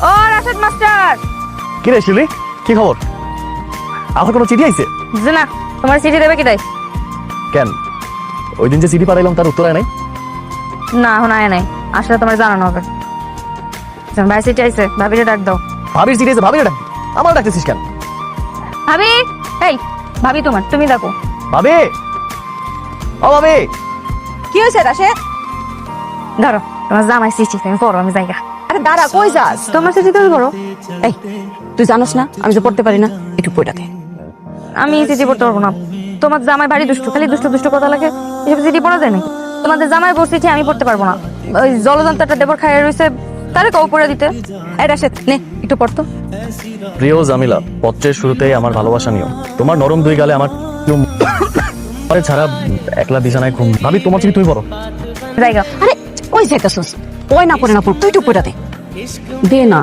ও Rashed master. কি রে শিউলি, কি খবর? আমার কোনো চিঠি আইছে? যে না, তোমার চিঠি দেবে কি তাই? কেন, ওই দিন যে চিঠি পাঠাইলাম তার উত্তর আয় নাই? না, এখন আয় নাই, আসলে তোমার জানানো হবে। ভাই চিঠি আইছে, ভাবিরে ডাক দাও। ভাবির চিঠি আইছে, ভাবিরে ডাক? আমার ডাকতেছিস কেন? ভাবি, এই ভাবি তোমার, তুমি ডাকো। ভাবি, ও ভাবি। কি হয়েছে রাশেদ? ধরো তোমার জামাই চিঠি, তুমি পড়ো, আমি জায়গা। আরে দাঁড়া, কই যাস? তোমার চিঠি তুমি পড়ো। এই, তুই জানোস না আমি যে পড়তে পারি না, একটু পড়া দে। আমি চিঠি পড়তে পারবো না। তোমার জামাই ভারী দুষ্ট, খালি দুষ্ট দুষ্ট কথা লাগে। এসব চিঠি পড়া যায় নাকি? তোমাদের জামাই বসে চিঠি আমি পড়তে পারবো না। ওই জলযন্ত্রটা দেবর খাইয়ে রয়েছে, তারে কও পড়ে দিতে। এই রাশেদ, নে একটু পড়তো। প্রিয় জামিলা, পত্রের শুরুতেই আমার ভালোবাসা নিও। তোমার নরম দুই গালে আমার ছাড়া একলা বিছানায় ঘুম। ভাবি, তোমার চিঠি তুমি পড়ো। জায়গা। আরে ওই যাইতাছস, ওই না পড়ে না পড়, তুই একটু পড়া দে। দে না।